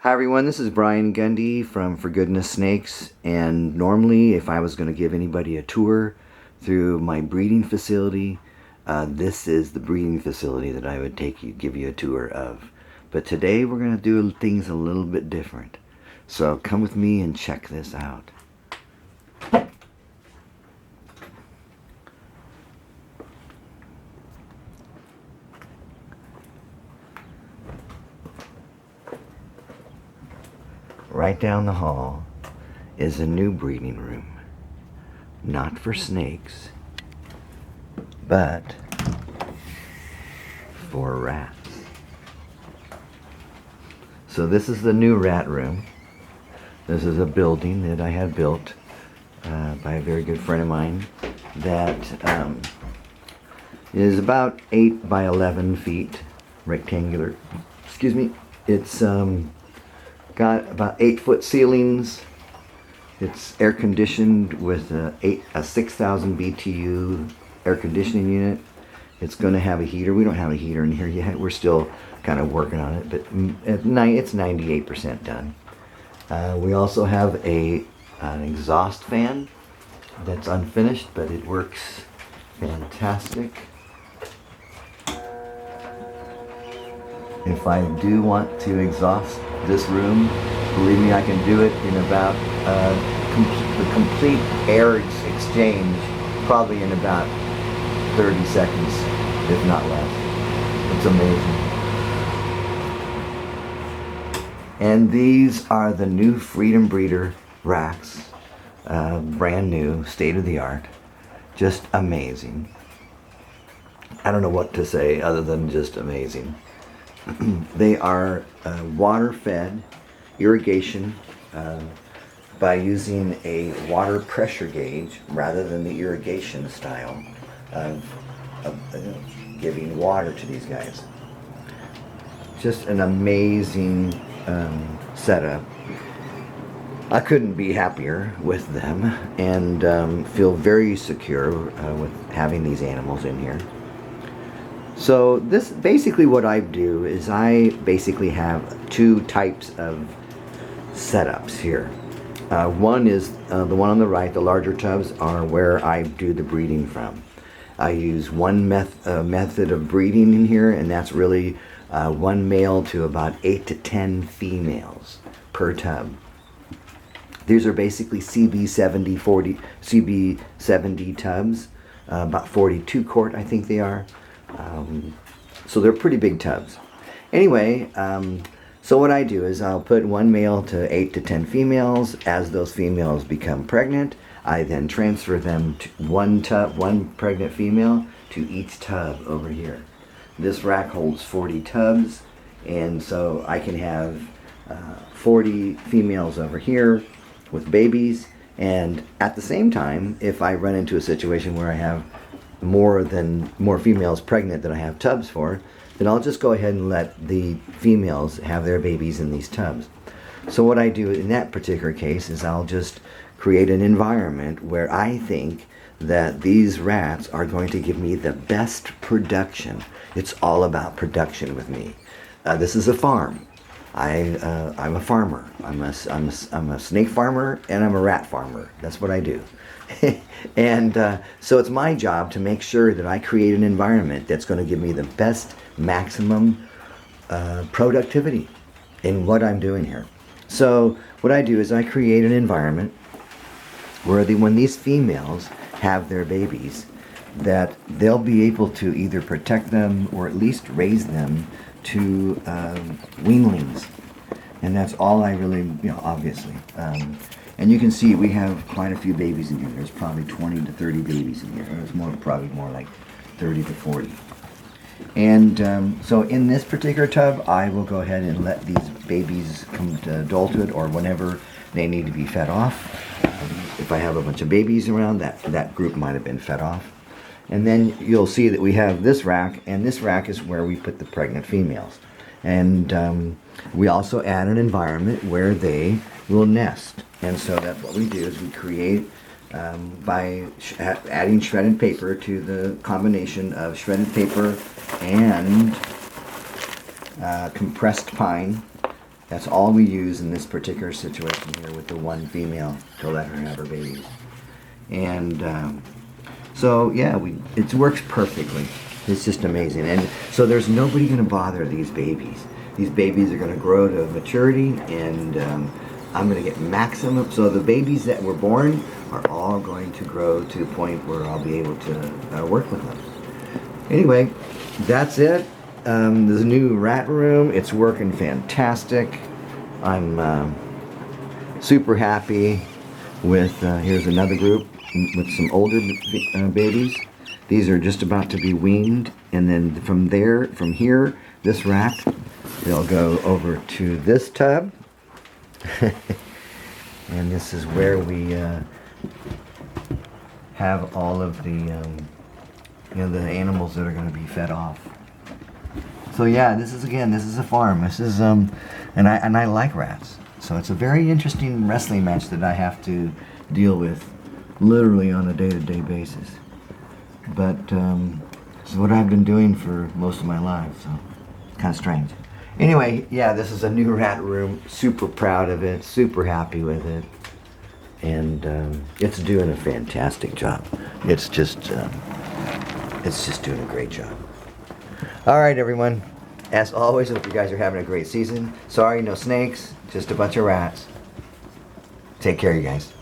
Hi everyone, this is Brian Gundy from For Goodness Snakes, and normally if I was going to give anybody a tour through my breeding facility, this is the breeding facility that I would give you a tour of. But today we're going to do things a little bit different. So come with me and check this out. Right down the hall is a new breeding room. Not for snakes, but for rats. So this is the new rat room. This is a building that I had built by a very good friend of mine that is about 8 by 11 feet, rectangular. Excuse me. It's got about 8-foot ceilings. It's air conditioned with a 6,000 BTU air conditioning unit. It's going to have a heater. We don't have a heater in here yet. We're still kind of working on it, but at night it's 98% done. We also have an exhaust fan that's unfinished, but it works fantastic. If I do want to exhaust this room, believe me, I can do it in about the complete air exchange, probably in about 30 seconds, if not less. It's amazing. And these are the new Freedom Breeder racks, brand new, state of the art, just amazing. I don't know what to say other than just amazing. They are water fed irrigation by using a water pressure gauge rather than the irrigation style of giving water to these guys. Just an amazing setup. I couldn't be happier with them and feel very secure with having these animals in here. So this basically what I do is I basically have two types of setups here. One is the one on the right. The larger tubs are where I do the breeding from. I use one method of breeding in here, and that's really one male to about 8 to 10 females per tub. These are basically CB70 tubs, about 42 quart I think they are. So they're pretty big tubs. Anyway, so what I do is I'll put one male to 8 to 10 females. As those females become pregnant, I then transfer them to one pregnant female to each tub over here. This rack holds 40 tubs, and so I can have 40 females over here with babies. And at the same time, if I run into a situation where I have more females pregnant than I have tubs for, then I'll just go ahead and let the females have their babies in these tubs. So what I do in that particular case is I'll just create an environment where I think that these rats are going to give me the best production. It's all about production with me. This is a farm. I'm a farmer. I'm a snake farmer and I'm a rat farmer. That's what I do. And so it's my job to make sure that I create an environment that's going to give me the best maximum productivity in what I'm doing here. So what I do is I create an environment where when these females have their babies, that they'll be able to either protect them or at least raise them to weanlings. And that's all I really, obviously. And you can see we have quite a few babies in here. There's probably 20 to 30 babies in here. There's probably more like 30 to 40. And so in this particular tub, I will go ahead and let these babies come to adulthood or whenever they need to be fed off. If I have a bunch of babies around, that group might have been fed off. And then you'll see that we have this rack, and this rack is where we put the pregnant females. And we also add an environment where they will nest. And so that's what we do is we create by adding shredded paper to the combination of shredded paper and compressed pine That's all we use in this particular situation here with the one female to let her have her babies. And so yeah, it works perfectly. It's just amazing. And so there's nobody going to bother these babies. These babies are going to grow to maturity, and I'm going to get maximum. So the babies that were born are all going to grow to the point where I'll be able to work with them. Anyway, that's it. There's a new rat room. It's working fantastic. I'm super happy with, here's another group with some older babies. These are just about to be weaned, and then from here, this rat, they'll go over to this tub. And this is where we have all of the the animals that are going to be fed off. So yeah, this is a farm. This is and I like rats. So it's a very interesting wrestling match that I have to deal with literally on a day-to-day basis. But this is what I've been doing for most of my life, so it's kind of strange. Anyway, yeah, this is a new rat room. Super proud of it, super happy with it. And it's doing a fantastic job. It's just doing a great job. All right, everyone. As always, I hope you guys are having a great season. Sorry, no snakes, just a bunch of rats. Take care, you guys.